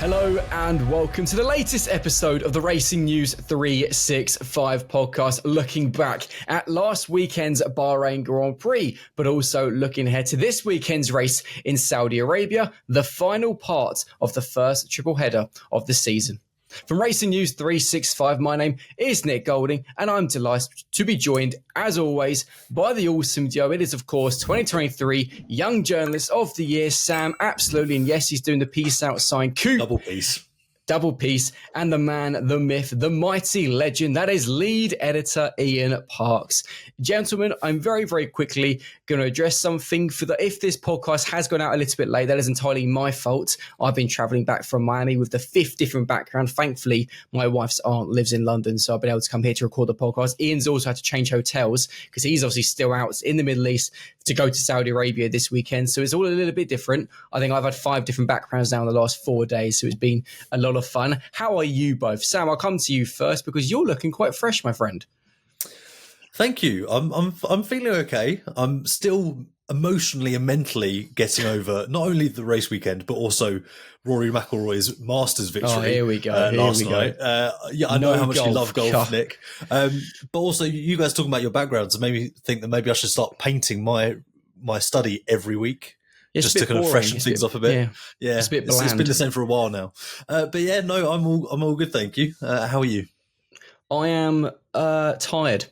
Hello and welcome to the latest episode of the Racing News 365 podcast, looking back at last weekend's Bahrain Grand Prix, but also looking ahead to this weekend's race in Saudi Arabia, the final part of the first triple header of the season. From Racing News 365, my name is Nick Golding, and I'm delighted to be joined, as always, by the awesome duo. It is, of course, 2023 Young Journalist of the Year, Sam, absolutely, and yes, he's doing the peace out sign. Coop. Double piece, and the man, the myth, the mighty legend, that is lead editor Ian Parks. Gentlemen, I'm very, very quickly going to address something if this podcast has gone out a little bit late, that is entirely my fault. I've been traveling back from Miami with the fifth different background. Thankfully, my wife's aunt lives in London, so I've been able to come here to record the podcast. Ian's also had to change hotels because he's obviously still out in the Middle East to go to Saudi Arabia this weekend. So it's all a little bit different. I think I've had 5 different backgrounds now in the last 4 days, so it's been a lot of fun. How are you both? Sam, I'll come to you first because you're looking quite fresh, my friend. Thank you. I'm feeling okay. I'm still emotionally and mentally getting over not only the race weekend but also Rory McIlroy's Masters victory. Oh, here we go. Last night. I know how much you love golf, Nick. But also, you guys talking about your backgrounds made me think that maybe I should start painting my study every week. It's just to kind of freshen things up a bit. Yeah. It's a bit bland. It's been the same for a while now. But yeah, no, I'm all good, thank you. How are you? I am tired.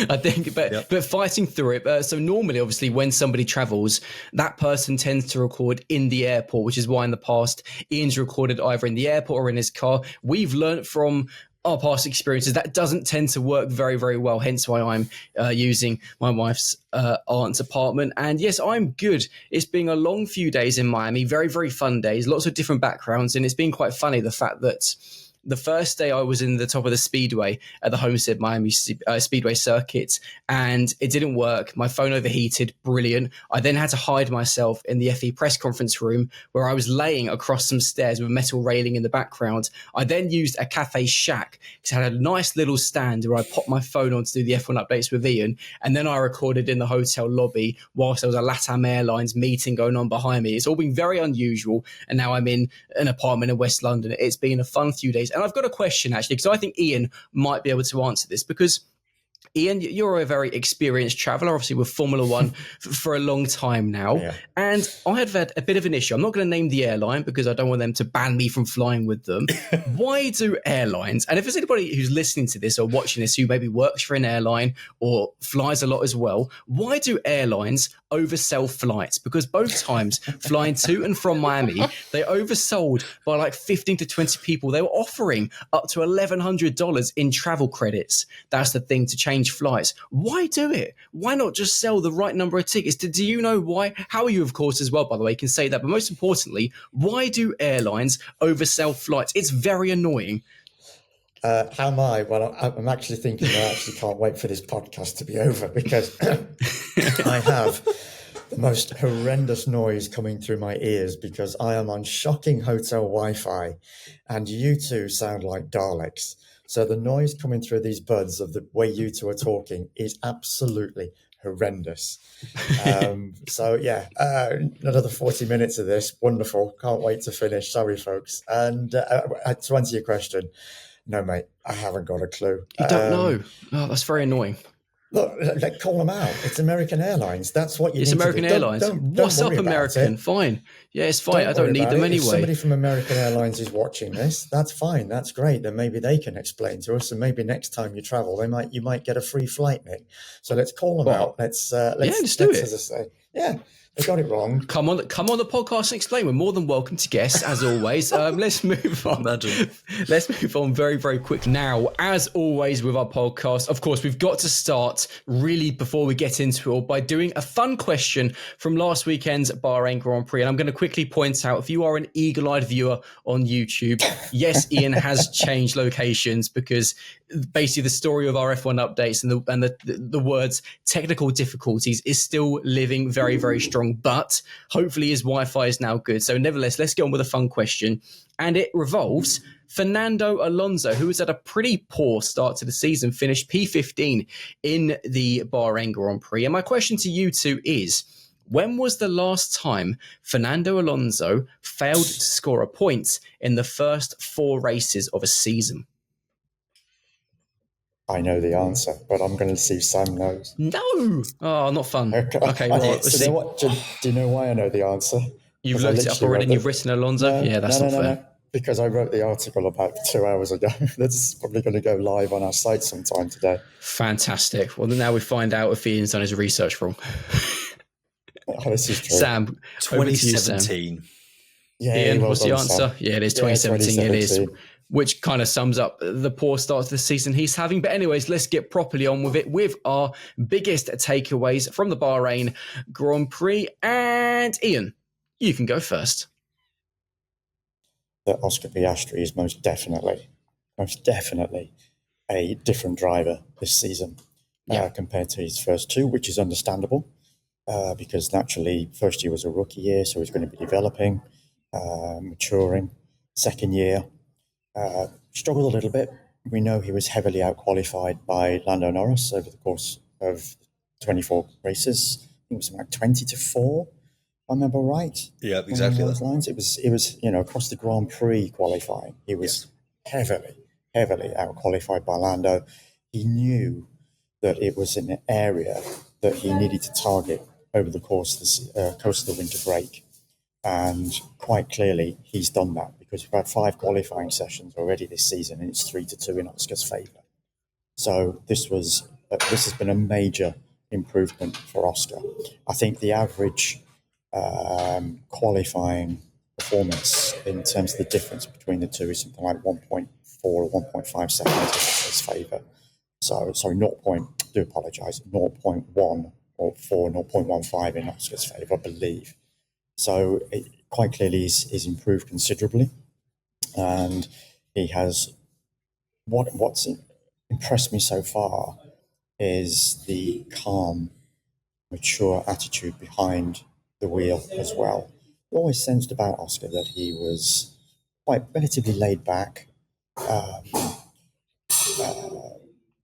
I think, but fighting through it. So normally, obviously, when somebody travels, that person tends to record in the airport, which is why in the past, Ian's recorded either in the airport or in his car. We've learned from our past experiences that doesn't tend to work very, very well. Hence why I'm using my wife's aunt's apartment. And yes, I'm good. It's been a long few days in Miami, very, very fun days, lots of different backgrounds. And it's been quite funny, the fact that the first day I was in the top of the speedway at the Homestead Miami Speedway circuit, and it didn't work. My phone overheated. Brilliant. I then had to hide myself in the FE press conference room where I was laying across some stairs with a metal railing in the background. I then used a cafe shack because it had a nice little stand where I popped my phone on to do the F1 updates with Ian. And then I recorded in the hotel lobby whilst there was a LATAM Airlines meeting going on behind me. It's all been very unusual. And now I'm in an apartment in West London. It's been a fun few days. And I've got a question, actually, because I think Ian might be able to answer this, because Ian, you're a very experienced traveller, obviously with Formula One for a long time now. Yeah. And I have had a bit of an issue. I'm not going to name the airline because I don't want them to ban me from flying with them. Why do airlines, and if there's anybody who's listening to this or watching this who maybe works for an airline or flies a lot as well, why do airlines oversell flights? Because both times flying to and from Miami, they oversold by like 15 to 20 people. They were offering up to $1,100 in travel credits. That's the thing, to change flights. Why do it? Why not just sell the right number of tickets? Do you know why? How are you, of course, as well, by the way, can say that. But most importantly, why do airlines oversell flights? It's very annoying. How am I? Well, I'm actually thinking I actually can't wait for this podcast to be over because I have the most horrendous noise coming through my ears because I am on shocking hotel Wi-Fi and you two sound like Daleks. So the noise coming through these buds of the way you two are talking is absolutely horrendous. Another 40 minutes of this. Wonderful. Can't wait to finish. Sorry, folks. And to answer your question, no, mate, I haven't got a clue. You don't know? Oh, that's very annoying. Look, call them out. It's American Airlines. That's what you need American to do. Airlines. Don't What's up, American? Fine. Yeah, it's fine. I don't need them anyway. If somebody from American Airlines is watching this, that's fine. That's great. Then maybe they can explain to us, and maybe next time you travel, you might get a free flight, Nick. So let's call them out. Let's do it. As I say, yeah. They got it wrong. Come on the podcast and explain. We're more than welcome to guess, as always. Let's move on. Let's move on very, very quick now. As always with our podcast, of course, we've got to start really before we get into it all by doing a fun question from last weekend's Bahrain Grand Prix. And I'm going to quickly point out, if you are an eagle-eyed viewer on YouTube, yes, Ian has changed locations because basically the story of our F1 updates and the words technical difficulties is still living very, very strong, but hopefully his Wi-Fi is now good. So nevertheless, let's get on with a fun question. And it revolves Fernando Alonso, who has had a pretty poor start to the season, finished P15 in the Bahrain Grand Prix. And my question to you two is, When was the last time Fernando Alonso failed to score a point in the first 4 races of a season? I know the answer, but I'm going to see if Sam knows. No! Oh, not fun. Okay, well, let's see. You know what? Do you know why I know the answer? You've looked it up already and you've written Alonso? Yeah, that's not fair. No. Because I wrote the article about 2 hours ago. That's probably going to go live on our site sometime today. Fantastic. Well, now we find out if Ian's done his research wrong. This is true. Sam, 2017. Yeah, Ian, well what's the answer? Sam. Yeah, it is 2017. It is. Which kind of sums up the poor start to the season he's having. But anyways, let's get properly on with it with our biggest takeaways from the Bahrain Grand Prix. And Ian, you can go first. That Oscar Piastri is most definitely a different driver this season compared to his first 2, which is understandable because naturally first year was a rookie year, so he's going to be developing, maturing. Second year, struggled a little bit. We know he was heavily out-qualified by Lando Norris over the course of 24 races. I think it was like 20-4. I remember right. Yeah, exactly. Those lines. It was across the Grand Prix qualifying. He was heavily out qualified by Lando. He knew that it was an area that he needed to target over the course of the winter break, and quite clearly he's done that because we've had 5 qualifying sessions already this season, and it's 3-2 in Oscar's favour. So this has been a major improvement for Oscar. I think the average qualifying performance in terms of the difference between the two is something like 1.4 or 1.5 seconds in his favour. So, sorry, 0.1 or 0.15 in Oscar's favour, I believe. So, quite clearly he's improved considerably. And he has, what's impressed me so far is the calm, mature attitude behind the wheel as well. I always sensed about Oscar that he was quite relatively laid back,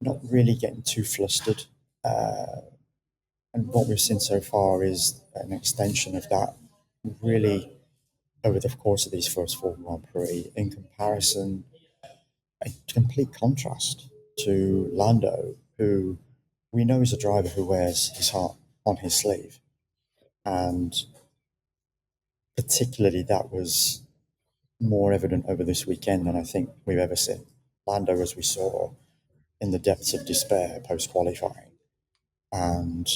not really getting too flustered. And what we've seen so far is an extension of that really over the course of these first 4 Grand Prix. In comparison, a complete contrast to Lando, who we know is a driver who wears his heart on his sleeve. And particularly that was more evident over this weekend than I think we've ever seen. Lando, as we saw, in the depths of despair post-qualifying. And,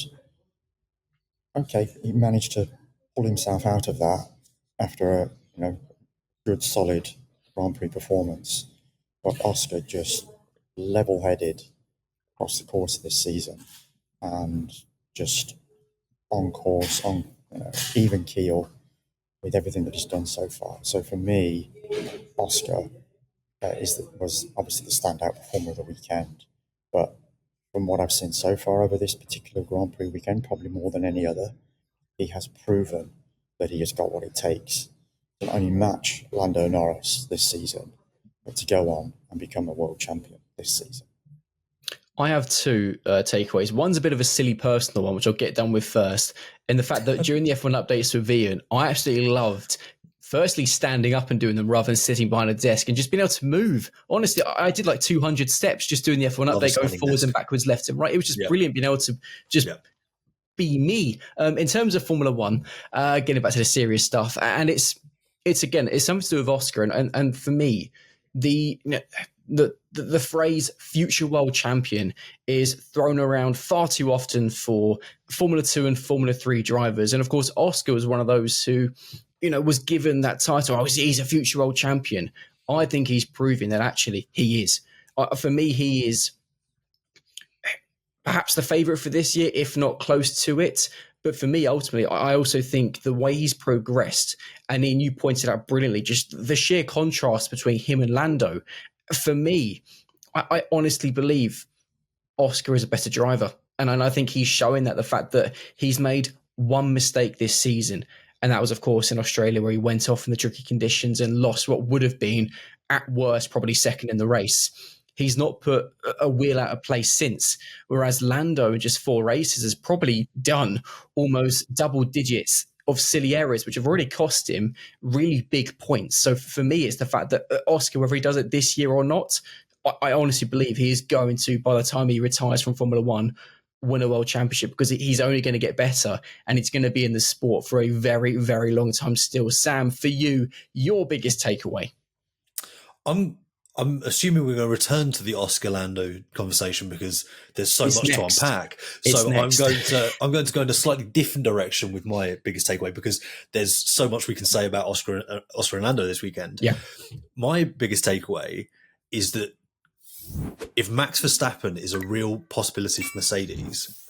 okay, he managed to pull himself out of that after a good, solid Grand Prix performance. But Oscar just level-headed across the course of this season and just on course, on even keel with everything that he's done so far. So for me, Oscar was obviously the standout performer of the weekend. But from what I've seen so far over this particular Grand Prix weekend, probably more than any other, he has proven that he has got what it takes to not only match Lando Norris this season, but to go on and become a world champion this season. I have 2 takeaways. One's a bit of a silly personal one, which I'll get done with first. And the fact that during the F1 updates with Ian, I absolutely loved, firstly, standing up and doing them rather than sitting behind a desk and just being able to move. Honestly, I did like 200 steps just doing the F1 update, going forwards and backwards, left and right. It was just brilliant being able to just be me. In terms of Formula One, getting back to the serious stuff, and it's something to do with Oscar. And for me, the phrase future world champion is thrown around far too often for Formula 2 and Formula 3 drivers. And of course, Oscar was one of those who, was given that title. Oh, he's a future world champion. I think he's proving that actually he is. For me, he is perhaps the favourite for this year, if not close to it. But for me, ultimately, I also think the way he's progressed, and Ian, you pointed out brilliantly, just the sheer contrast between him and Lando. For me, I honestly believe Oscar is a better driver. And I think he's showing that the fact that he's made one mistake this season, and that was, of course, in Australia, where he went off in the tricky conditions and lost what would have been, at worst, probably second in the race. he's not put a wheel out of place since. Whereas Lando, in just 4 races, has probably done almost double digits of silly errors, which have already cost him really big points. So for me, it's the fact that Oscar, whether he does it this year or not, I honestly believe he is going to, by the time he retires from Formula One, win a world championship, because he's only going to get better, and it's going to be in the sport for a very, very long time still. Sam, for you, your biggest takeaway? I'm assuming we're going to return to the Oscar Lando conversation because there's so much to unpack. So I'm going to go in a slightly different direction with my biggest takeaway, because there's so much we can say about Oscar and Lando this weekend. Yeah. My biggest takeaway is that if Max Verstappen is a real possibility for Mercedes,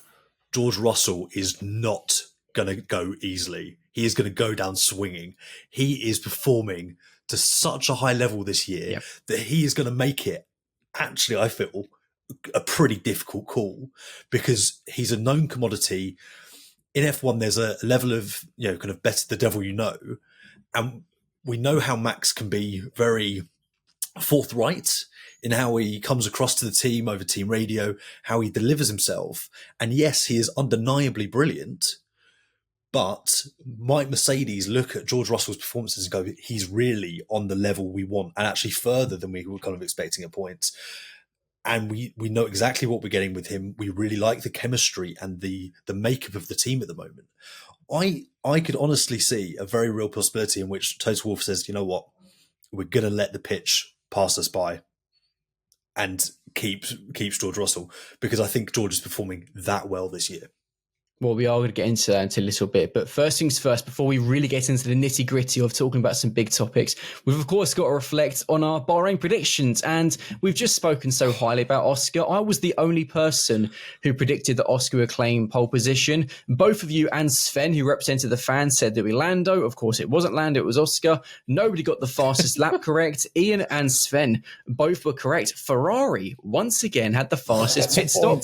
George Russell is not going to go easily. He is going to go down swinging. He is performing to such a high level this year that he is going to make it, actually, I feel, a pretty difficult call, because he's a known commodity. In F1, there's a level of, kind of better the devil you know. And we know how Max can be very forthright in how he comes across to the team over team radio, how he delivers himself. And yes, he is undeniably brilliant, but might Mercedes look at George Russell's performances and go, he's really on the level we want, and actually further than we were kind of expecting at points. And we know exactly what we're getting with him. We really like the chemistry and the makeup of the team at the moment. I could honestly see a very real possibility in which Toto Wolff says, you know what, we're going to let the pitch pass us by and keeps George Russell, because I think George is performing that well this year. Well, we are going to get into that in a little bit. But first things first, before we really get into the nitty gritty of talking about some big topics, we've, of course, got to reflect on our Bahrain predictions. And we've just spoken so highly about Oscar. I was the only person who predicted that Oscar would claim pole position. Both of you and Sven, who represented the fans, said that we Lando. Of course, it wasn't Lando, it was Oscar. Nobody got the fastest lap correct. Ian and Sven both were correct. Ferrari, once again, had the fastest pit stop.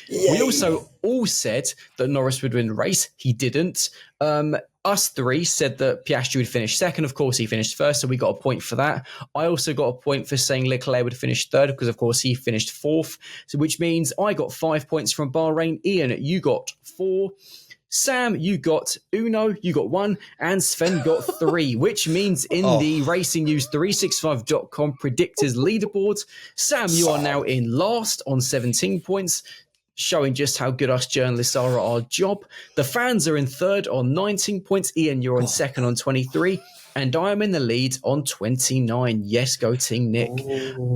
We also all said that Norris would win the race. He didn't. Us three said that Piastri would finish second. Of course, he finished first, so we got a point for that. I also got a point for saying Leclerc would finish third, because, of course, he finished fourth, so which means I got 5 points from Bahrain. Ian, you got 4. Sam, you got uno, you got 1, and Sven got 3, which means in the RacingNews365.com predictors leaderboard, Sam, you are now in last on 17 points, showing just how good us journalists are at our job. The fans are in third on 19 points. Ian, you're on second on 23. And I am in the lead on 29. Yes, go Team Nick.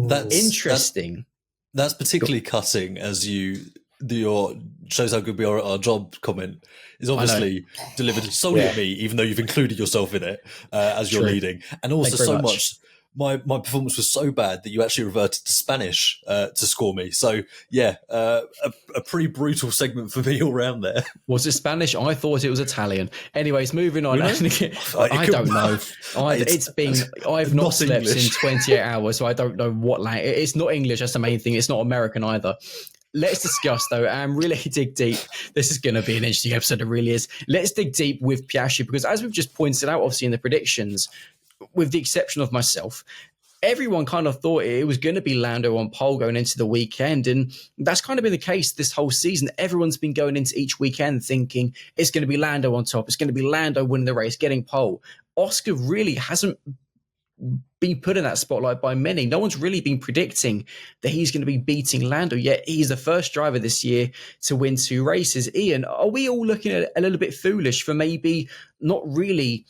That's interesting. That's particularly cutting, as your shows how good we are at our job comment is obviously delivered solely at me, even though you've included yourself in it as you're leading. And also so much. My performance was so bad that you actually reverted to Spanish to score me. So, a pretty brutal segment for me all round there. Was it Spanish? I thought it was Italian. Anyways, moving on. I don't know. I've not slept in 28 hours, so I don't know what language. It's not English, that's the main thing. It's not American either. Let's discuss, though, and really dig deep. This is going to be an interesting episode, it really is. Let's dig deep with Piastri, because as we've just pointed out, obviously, in the predictions, with the exception of myself, everyone kind of thought it was going to be Lando on pole going into the weekend. And that's kind of been the case this whole season. Everyone's been going into each weekend thinking it's going to be Lando on top. It's going to be Lando winning the race, getting pole. Oscar really hasn't been put in that spotlight by many. No one's really been predicting that he's going to be beating Lando, yet he's the first driver this year to win 2 races. Ian, are we all looking at it a little bit foolish for maybe not really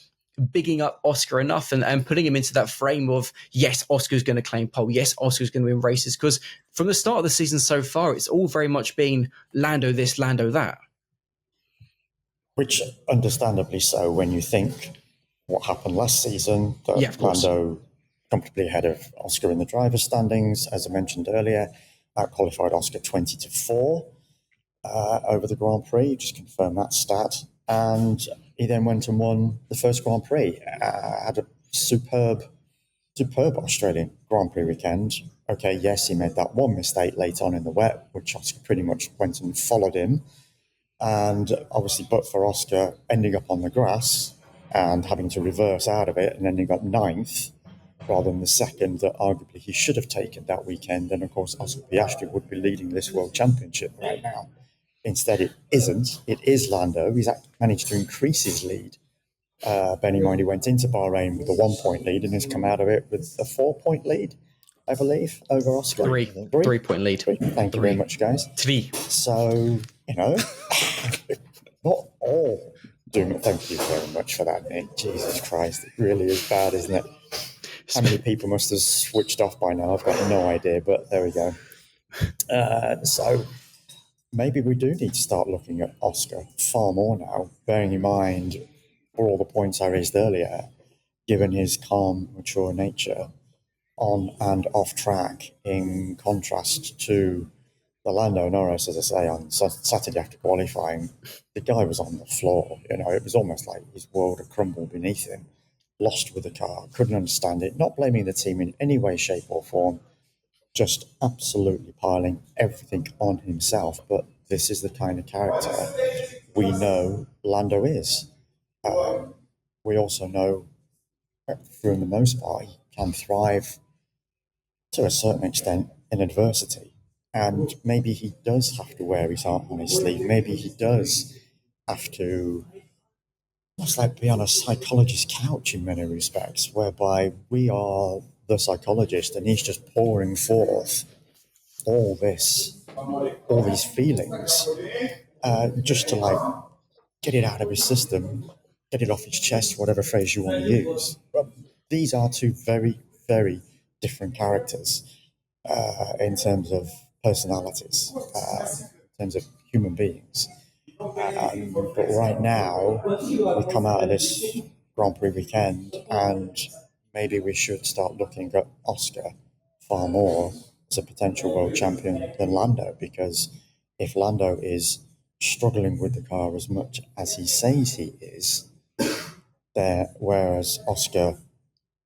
bigging up Oscar enough and putting him into that frame of, yes, Oscar's going to claim pole, yes, Oscar's going to win races? Because from the start of the season so far, it's all very much been Lando this, Lando that. Which, understandably so, when you think what happened last season, that Lando comfortably ahead of Oscar in the driver's standings, as I mentioned earlier, out-qualified Oscar 20-4 over the Grand Prix, just confirm that stat. And he then went and won the first Grand Prix. Had a superb Australian Grand Prix weekend. Okay, yes, he made that one mistake late on in the wet, which Oscar pretty much went and followed him. And obviously, but for Oscar ending up on the grass and having to reverse out of it and ending up 9th, rather than the second that arguably he should have taken that weekend. And of course, Oscar Piastri would be leading this World Championship right now. Instead, it isn't. It is Lando. He's managed to increase his lead. Bearing in mind he went into Bahrain with a 1-point lead and has come out of it with a 4-point lead, I believe, over Oscar. 3-point lead. Thank you very much, guys. 3. So, not all doom. Thank you very much for that, Nick. Jesus Christ, it really is bad, isn't it? How many people must have switched off by now? I've got no idea, but there we go. So maybe we do need to start looking at Oscar far more now, bearing in mind, for all the points I raised earlier, given his calm, mature nature on and off track, in contrast to the Lando Norris, as I say, on Saturday after qualifying, the guy was on the floor. It was almost like his world had crumbled beneath him, lost with the car, couldn't understand it, not blaming the team in any way, shape or form, just absolutely piling everything on himself. But this is the kind of character we know Lando is. We also know, for the most part, he can thrive to a certain extent in adversity. And maybe he does have to wear his heart on his sleeve. Maybe he does have to almost like be on a psychologist's couch in many respects, whereby we are the psychologist and he's just pouring forth all these feelings, just to like get it out of his system, get it off his chest, whatever phrase you want to use. But these are two very, very different characters in terms of personalities, in terms of human beings. But right now, we come out of this Grand Prix weekend, and maybe we should start looking at Oscar far more as a potential world champion than Lando, because if Lando is struggling with the car as much as he says he is, whereas Oscar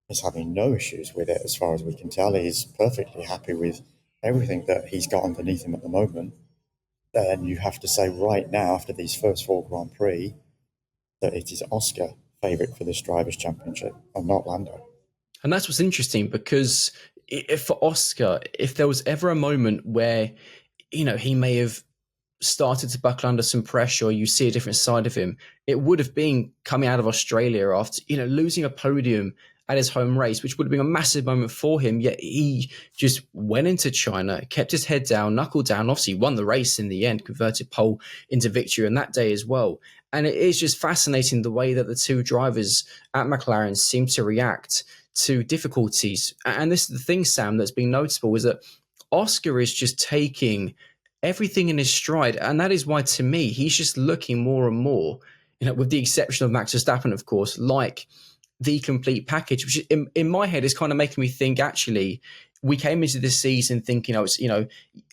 is having no issues with it as far as we can tell, he's perfectly happy with everything that he's got underneath him at the moment, then you have to say right now, after these first 4 Grand Prix, that it is Oscar favourite for this Drivers' Championship and not Lando. And that's what's interesting, because if for Oscar, if there was ever a moment where, he may have started to buckle under some pressure, or you see a different side of him, it would have been coming out of Australia after, losing a podium at his home race, which would have been a massive moment for him. Yet he just went into China, kept his head down, knuckled down, obviously won the race in the end, converted pole into victory on that day as well. And it is just fascinating the way that the two drivers at McLaren seem to react to difficulties. And this is the thing, Sam, that's been noticeable, is that Oscar is just taking everything in his stride. And that is why, to me, he's just looking more and more, with the exception of Max Verstappen, of course, like the complete package, which in my head is kind of making me think, actually, we came into this season thinking,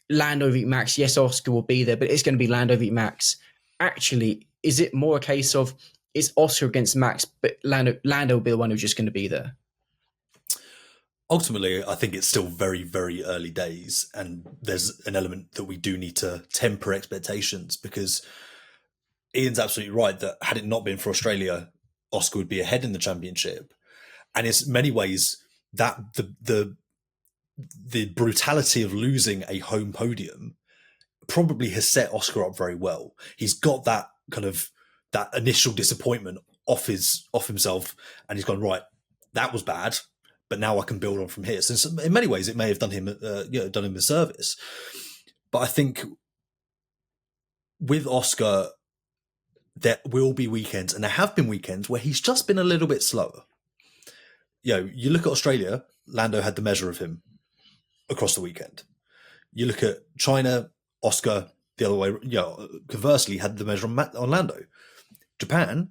Lando v Max, yes, Oscar will be there, but it's going to be Lando v Max. Actually, is it more a case of it's Oscar against Max, but Lando will be the one who's just going to be there? Ultimately, I think it's still very, very early days, and there's an element that we do need to temper expectations, because Ian's absolutely right that had it not been for Australia, Oscar would be ahead in the championship. And in many ways, that the brutality of losing a home podium probably has set Oscar up very well. He's got that kind of that initial disappointment off himself, and he's gone, right, that was bad, but now I can build on from here. So in many ways, it may have done him a service. But I think with Oscar, there will be weekends, and there have been weekends where he's just been a little bit slower. You look at Australia, Lando had the measure of him across the weekend. You look at China, Oscar, the other way, conversely, had the measure on Lando. Japan,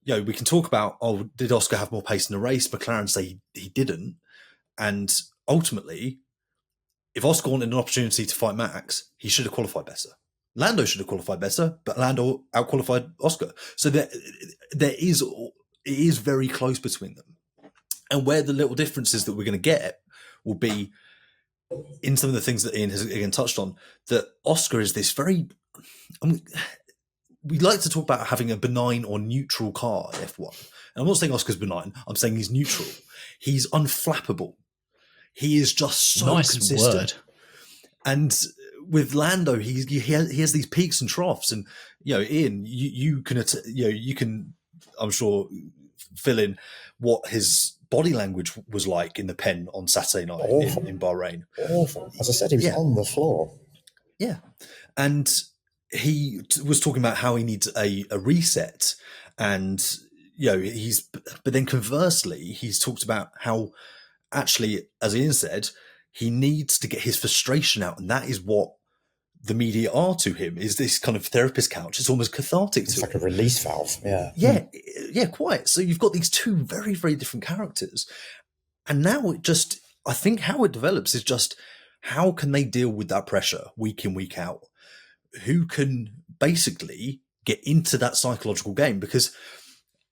we can talk about, did Oscar have more pace in the race? McLaren say he didn't. And ultimately, if Oscar wanted an opportunity to fight Max, he should have qualified better. Lando should have qualified better, but Lando outqualified Oscar. So it is very close between them. And where the little differences that we're going to get will be in some of the things that Ian has again touched on, that Oscar is this very, we like to talk about having a benign or neutral car in F1. And I'm not saying Oscar's benign. I'm saying he's neutral. He's unflappable. He is just so Nice consistent. word. And with Lando, he has these peaks and troughs. And Ian, you can I'm sure fill in what his body language was like in the pen on Saturday night in Bahrain. Awful. As I said, he was on the floor. Yeah. And he was talking about how he needs a reset. And, but then conversely, he's talked about how actually, as Ian said, he needs to get his frustration out. And that is what the media are to him, is this kind of therapist couch. It's almost cathartic to him. It's like a release valve. Yeah, quite. So you've got these two very, very different characters. And now I think how it develops is just how can they deal with that pressure week in, week out? Who can basically get into that psychological game? Because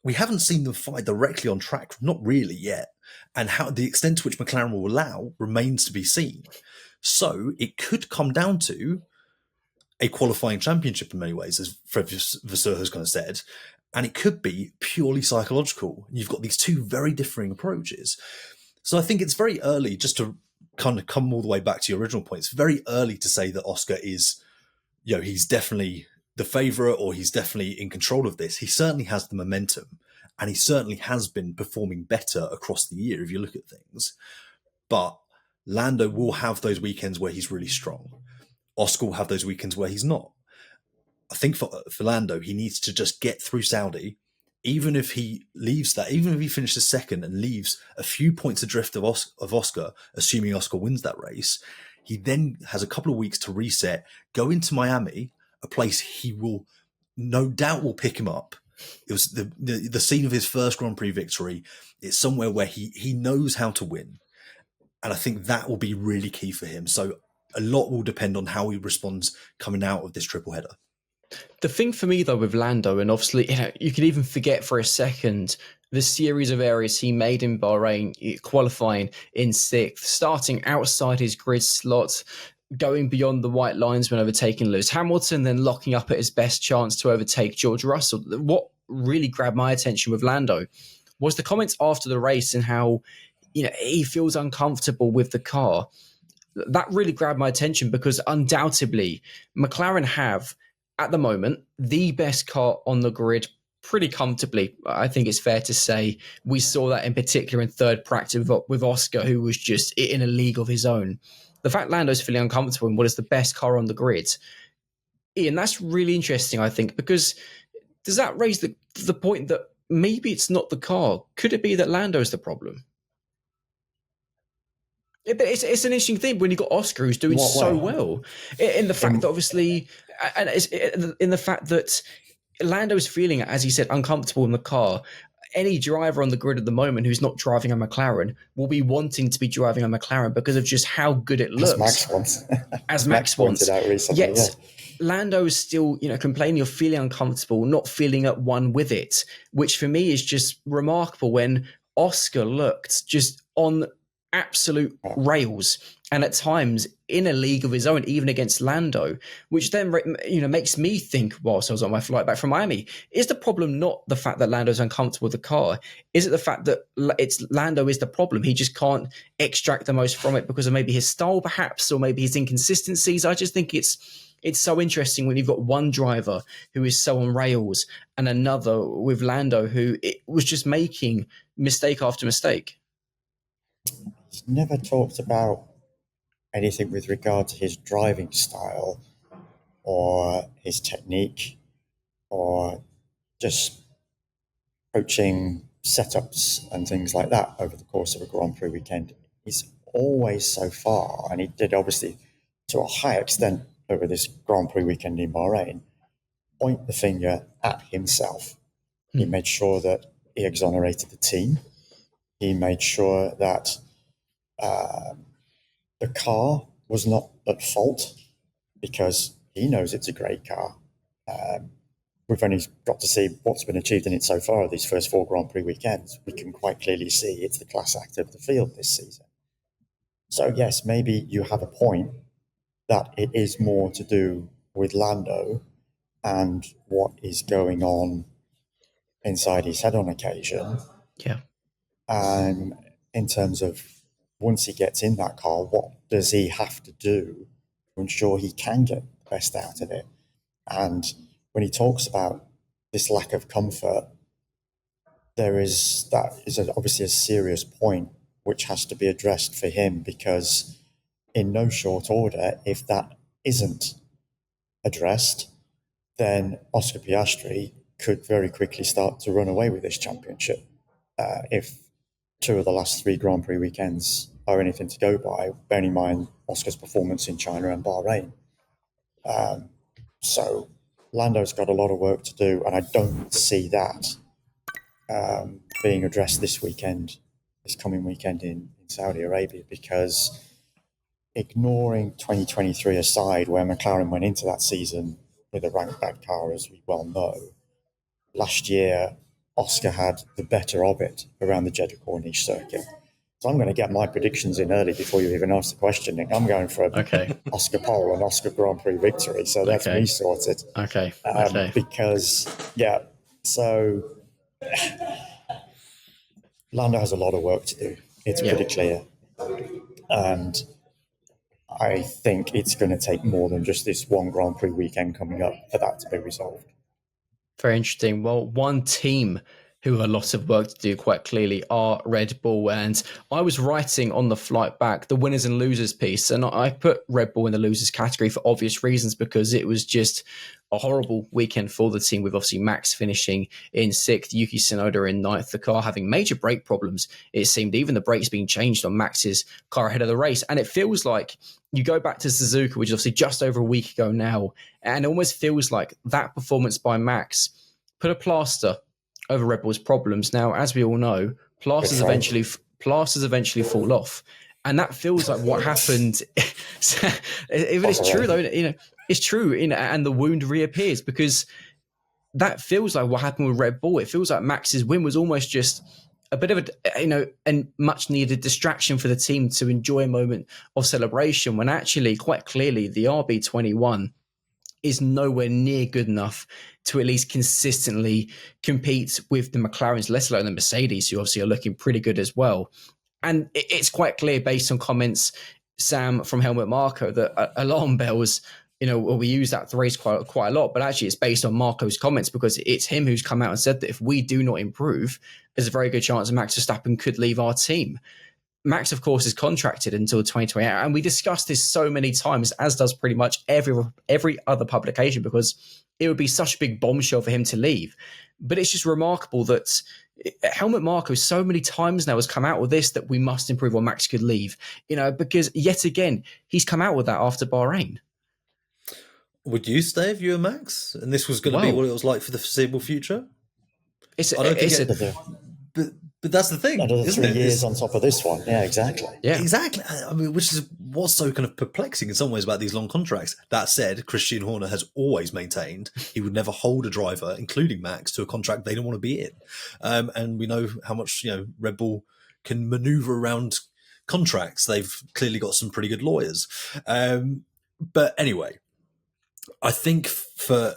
we haven't seen them fight directly on track, not really yet. And how the extent to which McLaren will allow remains to be seen. So it could come down to a qualifying championship in many ways, as Fred Vasseur has kind of said, and it could be purely psychological. You've got these two very differing approaches. So I think it's very early, just to kind of come all the way back to your original point, it's very early to say that Oscar is, he's definitely the favourite or he's definitely in control of this. He certainly has the momentum and he certainly has been performing better across the year if you look at things. But Lando will have those weekends where he's really strong. Oscar will have those weekends where he's not. I think for Lando, he needs to just get through Saudi, even if he leaves that, even if he finishes second and leaves a few points adrift of Oscar, assuming Oscar wins that race, he then has a couple of weeks to reset, go into Miami, a place he will no doubt will pick him up. It was the scene of his first Grand Prix victory. It's somewhere where he knows how to win. And I think that will be really key for him. So a lot will depend on how he responds coming out of this triple header. The thing for me, though, with Lando, and obviously, you can even forget for a second the series of errors he made in Bahrain, qualifying in sixth, starting outside his grid slot, going beyond the white lines when overtaking Lewis Hamilton, then locking up at his best chance to overtake George Russell. What really grabbed my attention with Lando was the comments after the race and how he feels uncomfortable with the car. That really grabbed my attention because undoubtedly McLaren have, at the moment, the best car on the grid pretty comfortably. I think it's fair to say we saw that in particular in third practice with Oscar, who was just in a league of his own. The fact Lando's feeling uncomfortable in what is the best car on the grid, Ian, that's really interesting, I think, because does that raise the point that maybe it's not the car? Could it be that Lando's the problem? But it's an interesting thing when you've got Oscar who's doing so well. In the fact that obviously, and it's in the fact that Lando's feeling, as he said, uncomfortable in the car. Any driver on the grid at the moment who's not driving a McLaren will be wanting to be driving a McLaren because of just how good it looks. As Max wants. Pointed out recently, Yet Lando is still, complaining or feeling uncomfortable, not feeling at one with it, which for me is just remarkable when Oscar looked just on absolute rails and at times in a league of his own, even against Lando, which then makes me think, whilst I was on my flight back from Miami, is the problem not the fact that Lando's uncomfortable with the car? Is it the fact that it's Lando is the problem? He just can't extract the most from it because of maybe his style, perhaps, or maybe his inconsistencies. I just think it's so interesting when you've got one driver who is so on rails and another with Lando who was just making mistake after mistake. He's never talked about anything with regard to his driving style or his technique or just coaching setups and things like that over the course of a Grand Prix weekend. He's always so far, and he did obviously to a high extent over this Grand Prix weekend in Bahrain, point the finger at himself. He made sure that he exonerated the team. He made sure that the car was not at fault because he knows it's a great car. We've only got to see what's been achieved in it so far these first 4 Grand Prix weekends. We can quite clearly see it's the class act of the field this season. So yes, maybe you have a point that it is more to do with Lando and what is going on inside his head on occasion. Yeah. In terms of once he gets in that car, what does he have to do to ensure he can get the best out of it? And when he talks about this lack of comfort, that is obviously a serious point which has to be addressed for him, because in no short order, if that isn't addressed, then Oscar Piastri could very quickly start to run away with this championship. If 2 of the last 3 Grand Prix weekends are anything to go by, bearing in mind Oscar's performance in China and Bahrain. So Lando's got a lot of work to do, and I don't see that being addressed this coming weekend in Saudi Arabia, because ignoring 2023 aside, where McLaren went into that season with a rank bad car, as we well know, last year Oscar had the better of it around the Jeddah Corniche circuit. So I'm going to get my predictions in early before you even ask the question, Nick. I'm going for Oscar pole and Oscar Grand Prix victory. So that's me sorted. Okay. Because, so Lando has a lot of work to do. It's pretty clear. And I think it's going to take more than just this one Grand Prix weekend coming up for that to be resolved. Very interesting. Well, one team who have a lot of work to do quite clearly are Red Bull. And I was writing on the flight back the winners and losers piece, and I put Red Bull in the losers category for obvious reasons, because it was just a horrible weekend for the team, with obviously Max finishing in 6th, Yuki Tsunoda in 9th, the car having major brake problems. It seemed even the brakes being changed on Max's car ahead of the race. And it feels like you go back to Suzuka, which is obviously just over a week ago now, and it almost feels like that performance by Max put a plaster over Red Bull's problems. Now, as we all know, plasters eventually fall off. And that feels like what happened. Even it's true, though, it's true, and the wound reappears, because that feels like what happened with Red Bull. It feels like Max's win was almost just a bit of a much needed distraction for the team to enjoy a moment of celebration, when actually, quite clearly, the RB21 is nowhere near good enough to at least consistently compete with the McLarens, let alone the Mercedes, who obviously are looking pretty good as well. And it's quite clear, based on comments, Sam, from Helmut Marko, that alarm bells, we use that phrase quite a lot, but actually it's based on Marco's comments, because it's him who's come out and said that if we do not improve, there's a very good chance that Max Verstappen could leave our team. Max, of course, is contracted until 2028, and we discussed this so many times, as does pretty much every other publication, because it would be such a big bombshell for him to leave. But it's just remarkable that Helmut Marko so many times now has come out with this, that we must improve or Max could leave, because yet again, he's come out with that after Bahrain. Would you stay if you were Max? And this was going to be what it was like for the foreseeable future? But that's the thing. Another 3 years on top of this one. Yeah, exactly. Yeah, exactly. I mean, which is what's so kind of perplexing in some ways about these long contracts. That said, Christian Horner has always maintained he would never hold a driver, including Max, to a contract they don't want to be in. And we know how much Red Bull can maneuver around contracts. They've clearly got some pretty good lawyers. But anyway, I think for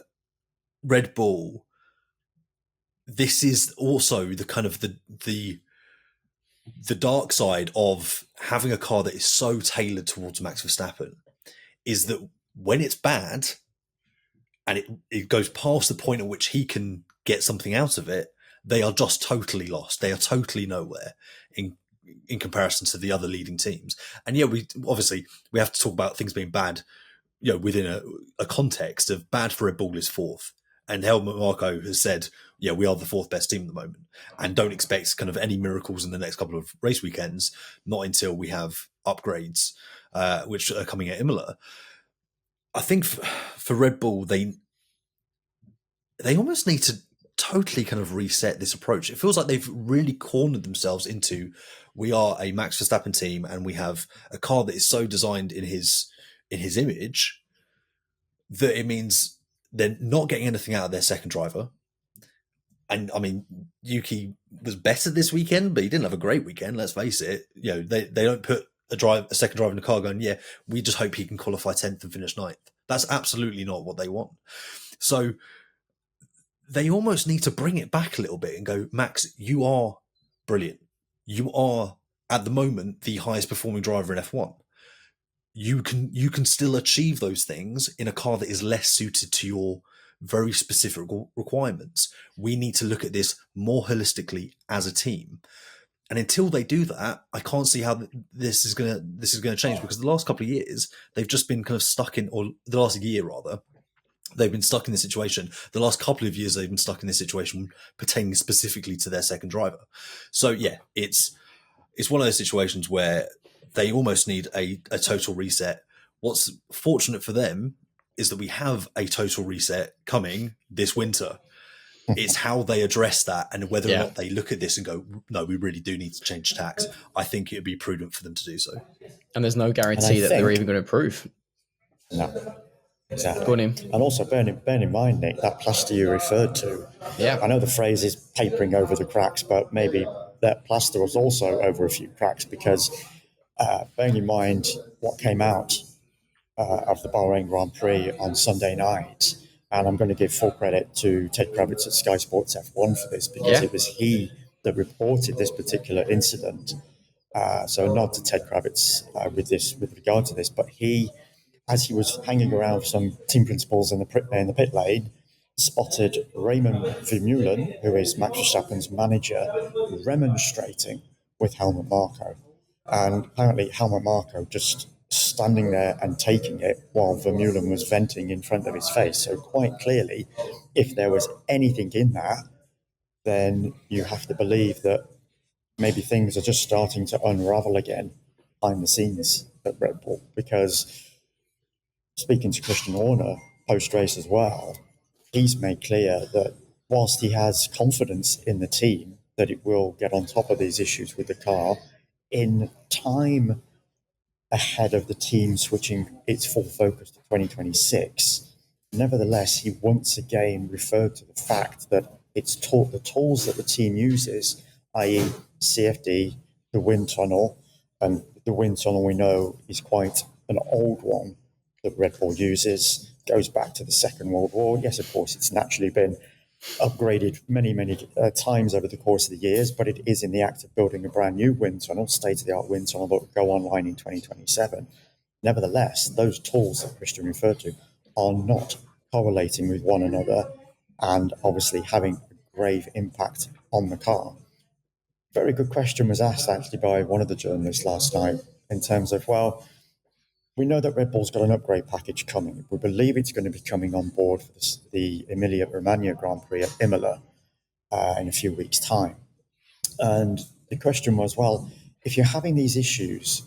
Red Bull, this is also the kind of the dark side of having a car that is so tailored towards Max Verstappen, is that when it's bad and it goes past the point at which he can get something out of it, they are just totally lost. They are totally nowhere in comparison to the other leading teams. And we have to talk about things being bad, within a context of bad for Red Bull is 4th. And Helmut Marko has said, we are the 4th best team at the moment, and don't expect kind of any miracles in the next couple of race weekends, not until we have upgrades, which are coming at Imola. I think for Red Bull, they almost need to totally kind of reset this approach. It feels like they've really cornered themselves into, we are a Max Verstappen team, and we have a car that is so designed in his image that it means they're not getting anything out of their second driver. And I mean, Yuki was better this weekend, but he didn't have a great weekend. Let's face it. They don't put a second driver in the car going, we just hope he can qualify 10th and finish 9th. That's absolutely not what they want. So they almost need to bring it back a little bit and go, Max, you are brilliant. You are, at the moment, the highest performing driver in F1. You can still achieve those things in a car that is less suited to your very specific requirements. We need to look at this more holistically as a team. And until they do that, I can't see how this is going to change, because the last couple of years, they've just been kind of stuck in, or the last year rather, they've been stuck in this situation. The last couple of years, they've been stuck in this situation pertaining specifically to their second driver. So yeah, it's one of those situations where they almost need a total reset. What's fortunate for them is that we have a total reset coming this winter. It's how they address that, and whether or not they look at this and go, no, we really do need to change tax. I think it would be prudent for them to do so. And there's no guarantee that they're even going to improve. No, exactly. Go on in. And also bear in mind, Nick, that plaster you referred to. Yeah. I know the phrase is papering over the cracks, but maybe that plaster was also over a few cracks, because bearing in mind what came out of the Bahrain Grand Prix on Sunday night, and I'm going to give full credit to Ted Kravitz at Sky Sports F1 for this, because it was he that reported this particular incident. So nod to Ted Kravitz with regard to this, but he, as he was hanging around for some team principals in the pit lane, spotted Raymond Vermeulen, who is Max Verstappen's manager, remonstrating with Helmut Marko. And apparently Helmut Marko just standing there and taking it while Vermeulen was venting in front of his face. So quite clearly, if there was anything in that, then you have to believe that maybe things are just starting to unravel again behind the scenes at Red Bull. Because speaking to Christian Horner post-race as well, he's made clear that whilst he has confidence in the team that it will get on top of these issues with the car in time ahead of the team switching its full focus to 2026. Nevertheless, he once again referred to the fact that it's the tools that the team uses, i.e. CFD, the wind tunnel, and the wind tunnel we know is quite an old one that Red Bull uses, goes back to the Second World War. Yes, of course, it's naturally been upgraded many times over the course of the years, but it is in the act of building a brand new wind tunnel, state-of-the-art wind tunnel that will go online in 2027. Nevertheless, those tools that Christian referred to are not correlating with one another and obviously having a grave impact on the car. Very good question was asked actually by one of the journalists last night in terms of, well, we know that Red Bull's got an upgrade package coming. We believe it's going to be coming on board for the Emilia-Romagna Grand Prix at Imola in a few weeks' time. And the question was, well, if you're having these issues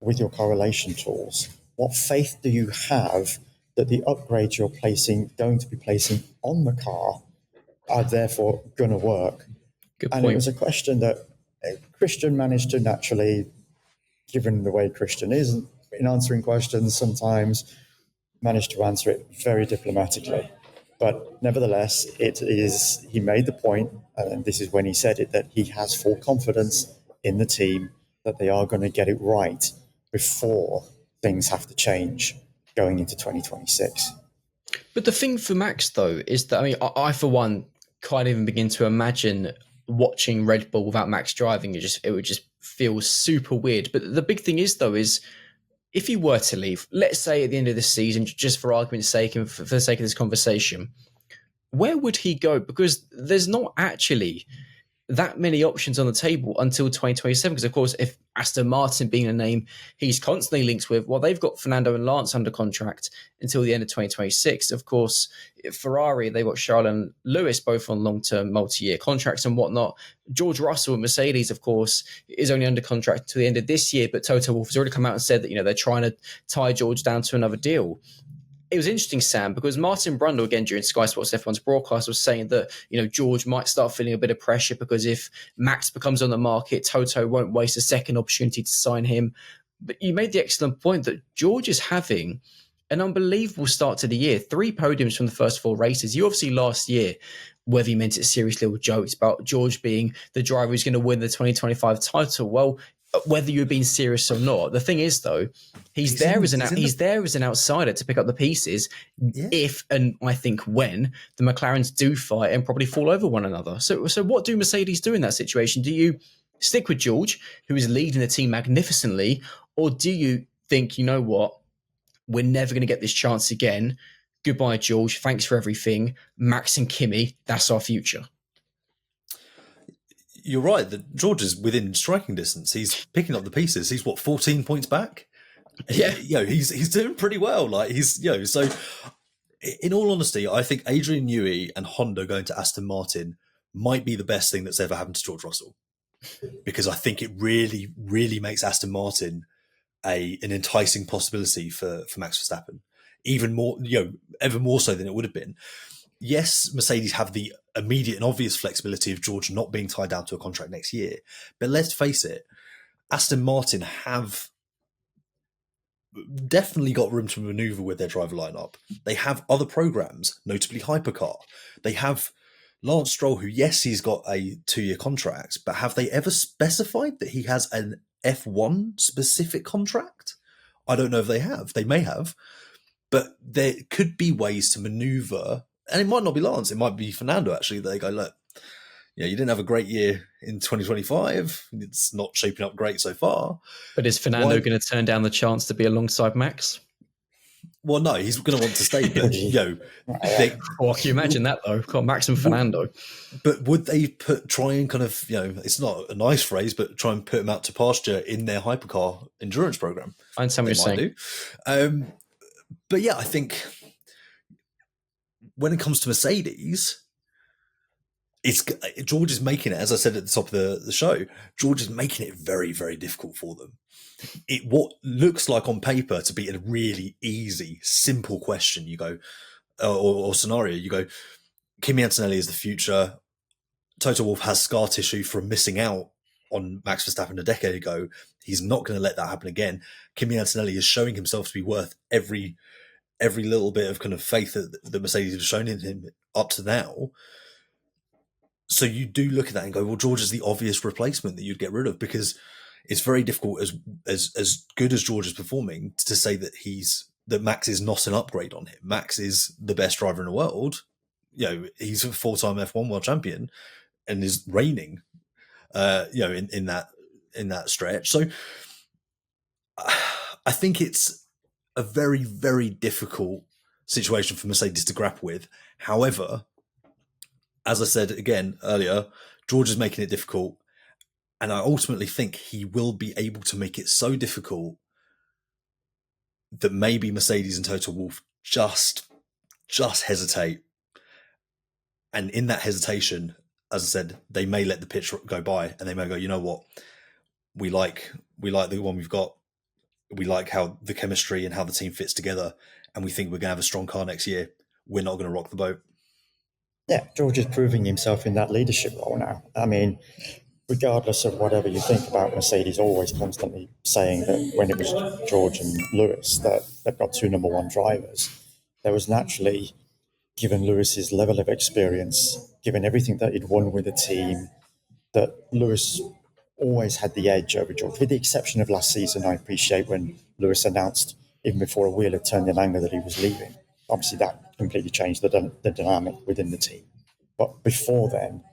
with your correlation tools, what faith do you have that the upgrades you're going to be placing on the car are therefore going to work? Good point. And it was a question that Christian managed to naturally, given the way Christian is in answering questions, sometimes managed to answer it very diplomatically. But nevertheless, he made the point, and this is when he said it, that he has full confidence in the team that they are going to get it right before things have to change going into 2026. But the thing for Max, though, is that, I mean, I for one, can't even begin to imagine watching Red Bull without Max driving. It would just feel super weird. But the big thing is, though, is if he were to leave, let's say at the end of the season, just for argument's sake and for the sake of this conversation, where would he go? Because there's not actually that many options on the table until 2027. Because, of course, if Aston Martin being a name he's constantly linked with, well, they've got Fernando and Lance under contract until the end of 2026. Of course, Ferrari, they've got Charles and Lewis both on long-term multi-year contracts and whatnot. George Russell and Mercedes, of course, is only under contract until the end of this year, but Toto Wolff has already come out and said that, they're trying to tie George down to another deal. It was interesting, Sam, because Martin Brundle, again, during Sky Sports F1's broadcast, was saying that, George might start feeling a bit of pressure because if Max becomes on the market, Toto won't waste a second opportunity to sign him. But you made the excellent point that George is having an unbelievable start to the year. 3 podiums from the first 4 races. You obviously last year, whether you meant it seriously or jokes about George being the driver who's going to win the 2025 title. Well, whether you're being serious or not. The thing is, though, he's there as an outsider to pick up the pieces if, and I think when, the McLarens do fight and probably fall over one another. So what do Mercedes do in that situation? Do you stick with George, who is leading the team magnificently, or do you think, you know what, we're never going to get this chance again? Goodbye, George. Thanks for everything. Max and Kimi, that's our future. You're right that George is within striking distance. He's picking up the pieces. He's 14 points back. Yeah, he's doing pretty well. Like so. In all honesty, I think Adrian Newey and Honda going to Aston Martin might be the best thing that's ever happened to George Russell, because I think it really, really makes Aston Martin an enticing possibility for Max Verstappen, even more, ever more so than it would have been. Yes, Mercedes have the immediate and obvious flexibility of George not being tied down to a contract next year. But let's face it, Aston Martin have definitely got room to maneuver with their driver lineup. They have other programs, notably Hypercar. They have Lance Stroll, who, yes, he's got a 2-year contract, but have they ever specified that he has an F1 specific contract? I don't know if they have. They may have. But there could be ways to maneuver, and it might not be Lance, it might be Fernando, actually. They go, look, you didn't have a great year in 2025. It's not shaping up great so far. But is Fernando going to turn down the chance to be alongside Max? Well, no, he's going to want to stay. But, can you imagine that, though? Got Max and Fernando. But would they try and kind of, it's not a nice phrase, but try and put him out to pasture in their hypercar endurance program? I understand what you're saying. But yeah, I think when it comes to Mercedes, George is making it, as I said at the top of the show, George is making it very, very difficult for them. What looks like on paper to be a really easy, simple question, you go, or scenario, you go, Kimi Antonelli is the future. Toto Wolff has scar tissue from missing out on Max Verstappen a decade ago. He's not going to let that happen again. Kimi Antonelli is showing himself to be worth every little bit of kind of faith that Mercedes have shown in him up to now. So you do look at that and go, well, George is the obvious replacement that you'd get rid of, because it's very difficult, as good as George is performing, to say that Max is not an upgrade on him. Max is the best driver in the world. He's a 4-time F1 world champion and is reigning, in that stretch. So I think it's a very, very difficult situation for Mercedes to grapple with. However, as I said again earlier, George is making it difficult, and I ultimately think he will be able to make it so difficult that maybe Mercedes and Toto Wolff just hesitate. And in that hesitation, as I said, they may let the pitch go by, and they may go, you know what, we like the one we've got. We like how the chemistry and how the team fits together, and we think we're going to have a strong car next year. We're not going to rock the boat. Yeah, George is proving himself in that leadership role now. I mean, regardless of whatever you think about Mercedes, always constantly saying that when it was George and Lewis, that they've got 2 number 1 drivers, there was naturally, given Lewis's level of experience, given everything that he'd won with the team, that Lewis always had the edge over George, with the exception of last season. I appreciate when Lewis announced, even before a wheel had turned in anger, that he was leaving. Obviously, that completely changed the dynamic within the team. But before then,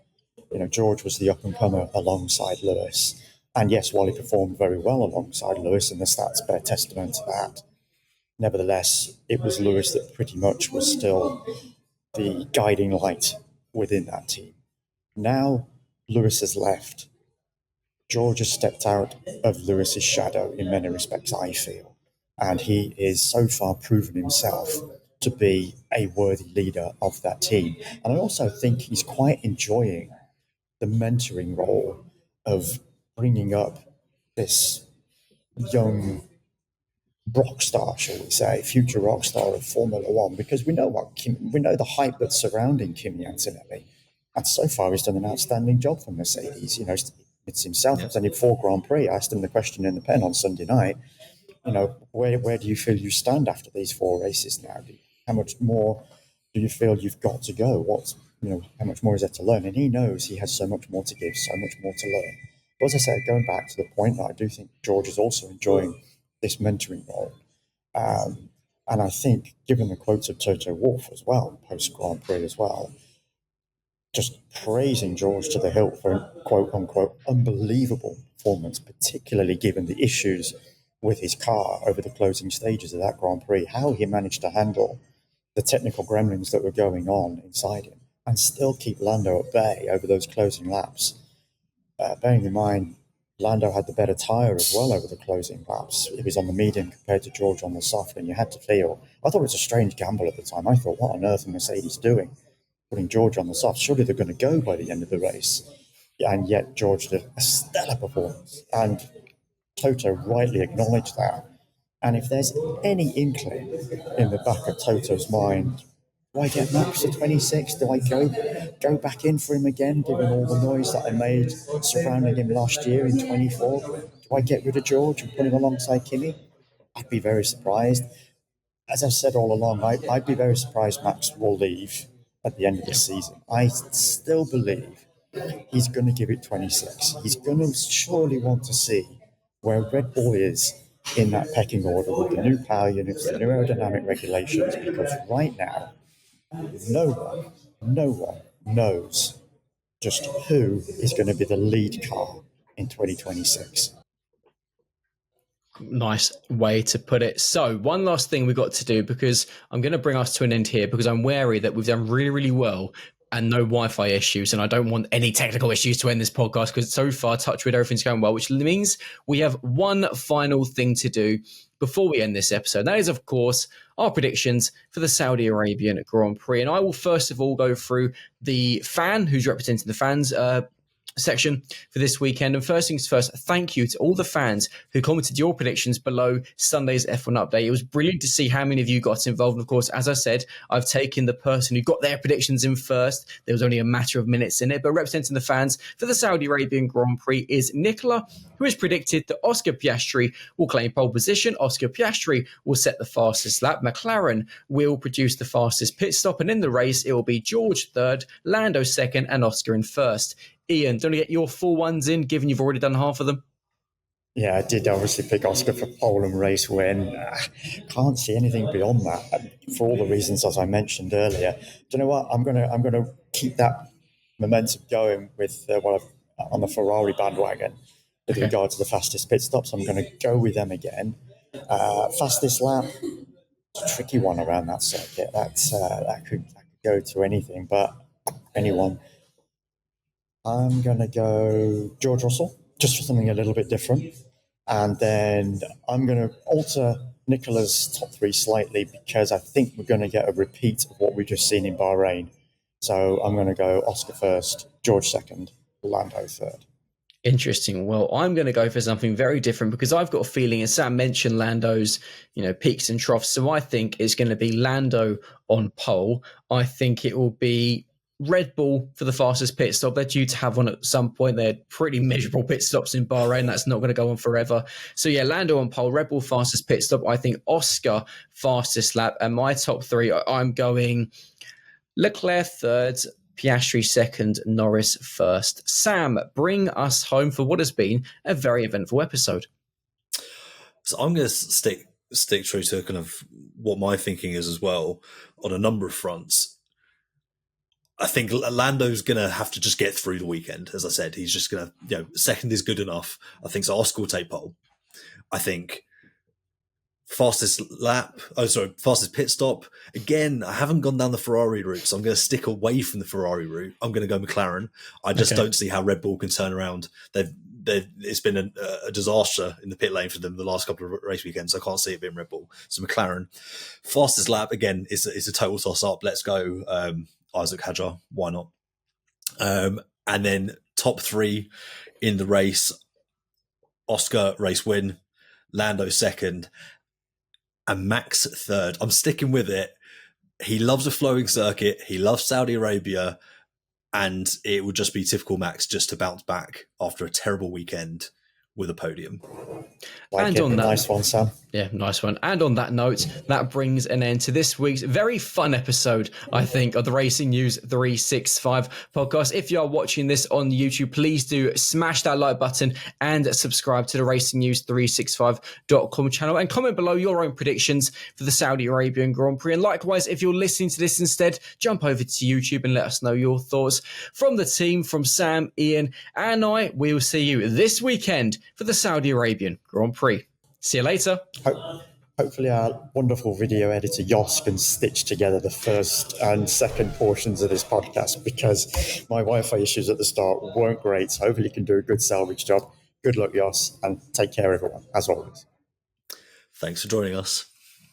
George was the up-and-comer alongside Lewis. And yes, while he performed very well alongside Lewis, and the stats bear testament to that, nevertheless, it was Lewis that pretty much was still the guiding light within that team. Now, Lewis has left. George has stepped out of Lewis's shadow in many respects, I feel. And he is so far proven himself to be a worthy leader of that team. And I also think he's quite enjoying the mentoring role of bringing up this young rock star, shall we say, future rock star of Formula One, because we know the hype that's surrounding Kimi Antonelli. And so far, he's done an outstanding job for Mercedes. It's himself. It's only 4 Grand Prix. I asked him the question in the pen on Sunday night. Where do you feel you stand after these 4 races now? How much more do you feel you've got to go? How much more is there to learn? And he knows he has so much more to give, so much more to learn. But as I said, going back to the point that I do think George is also enjoying this mentoring role. And I think, given the quotes of Toto Wolff as well, post Grand Prix as well, just praising George to the hilt for a quote unquote unbelievable performance, particularly given the issues with his car over the closing stages of that Grand Prix, how he managed to handle the technical gremlins that were going on inside him and still keep Lando at bay over those closing laps. Bearing in mind, Lando had the better tyre as well over the closing laps. It was on the medium compared to George on the soft, and you had to feel, I thought it was a strange gamble at the time. I thought, what on earth are Mercedes doing, putting George on the soft? Surely they're going to go by the end of the race. And yet George did a stellar performance, and Toto rightly acknowledged that. And if there's any inkling in the back of Toto's mind, do I get Max to 26? Do I go back in for him again, given all the noise that I made surrounding him last year in 24? Do I get rid of George and put him alongside Kimi? I'd be very surprised. As I've said all along, I'd be very surprised Max will leave at the end of the season. I still believe he's going to give it 26. He's going to surely want to see where Red Bull is in that pecking order with the new power units, the new aerodynamic regulations, because right now, no one knows just who is going to be the lead car in 2026. Nice way to put it. So one last thing we've got to do, because I'm going to bring us to an end here, because I'm wary that we've done really, really well and no Wi-Fi issues, and I don't want any technical issues to end this podcast, because so far, touch wood, everything's going well, which means we have one final thing to do before we end this episode. That is, of course, our predictions for the Saudi Arabian Grand Prix. And I will first of all go through the fan who's representing the fans section for this weekend. And first things first, thank you to all the fans who commented your predictions below Sunday's F1 update. It was brilliant to see how many of you got involved. And of course, as I said, I've taken the person who got their predictions in first. There was only a matter of minutes in it, but representing the fans for the Saudi Arabian Grand Prix is Nicola, who has predicted that Oscar Piastri will claim pole position. Oscar Piastri will set the fastest lap. McLaren will produce the fastest pit stop. And in the race, it will be George third, Lando second, and Oscar in first. Ian, don't get your full ones in, given you've already done half of them. Yeah, I did obviously pick Oscar for pole and race win. Can't see anything beyond that, for all the reasons as I mentioned earlier. Do you know what? I'm gonna keep that momentum going with on the Ferrari bandwagon with regard to the fastest pit stops. I'm going to go with them again. Fastest lap, it's a tricky one around that circuit. That could go to anything, but anyone. I'm going to go George Russell, just for something a little bit different. And then I'm going to alter Nicola's top three slightly, because I think we're going to get a repeat of what we've just seen in Bahrain. So I'm going to go Oscar first, George second, Lando third. Interesting. Well, I'm going to go for something very different, because I've got a feeling, as Sam mentioned, Lando's, peaks and troughs. So I think it's going to be Lando on pole. I think it will be Red Bull for the fastest pit stop. They're due to have one at some point. They had pretty miserable pit stops in Bahrain. That's not going to go on forever. So yeah, Lando on pole, Red Bull fastest pit stop. I think Oscar fastest lap. And my top three, I'm going Leclerc third, Piastri second, Norris first. Sam, bring us home for what has been a very eventful episode. So I'm going to stick true to kind of what my thinking is as well on a number of fronts. I think Lando's going to have to just get through the weekend. As I said, he's just going to, second is good enough. I think so. Oscar will take pole. I think fastest pit stop. Again, I haven't gone down the Ferrari route, so I'm going to stick away from the Ferrari route. I'm going to go McLaren. I just don't see how Red Bull can turn around. It's been a disaster in the pit lane for them the last couple of race weekends. So I can't see it being Red Bull. So McLaren, fastest lap again is a total toss up. Let's go. Isaac Hadjar, why not? And then top three in the race, Oscar race win, Lando second, and Max third. I'm sticking with it. He loves a flowing circuit. He loves Saudi Arabia, and it would just be typical Max just to bounce back after a terrible weekend with a podium. And on that, nice one, Sam. Yeah, nice one. And on that note, that brings an end to this week's very fun episode, I think, of the Racing News 365 podcast. If you are watching this on YouTube, please do smash that like button and subscribe to the Racing News 365.com channel and comment below your own predictions for the Saudi Arabian Grand Prix. And likewise, if you're listening to this instead, jump over to YouTube and let us know your thoughts. From the team, from Sam, Ian, and I, we will see you this weekend for the Saudi Arabian Grand Prix. See you later. Hopefully our wonderful video editor Jos can stitch together the first and second portions of this podcast, because my Wi-Fi issues at the start weren't great. So hopefully you can do a good salvage job. Good luck, Jos, and take care, everyone, as always. Thanks for joining us.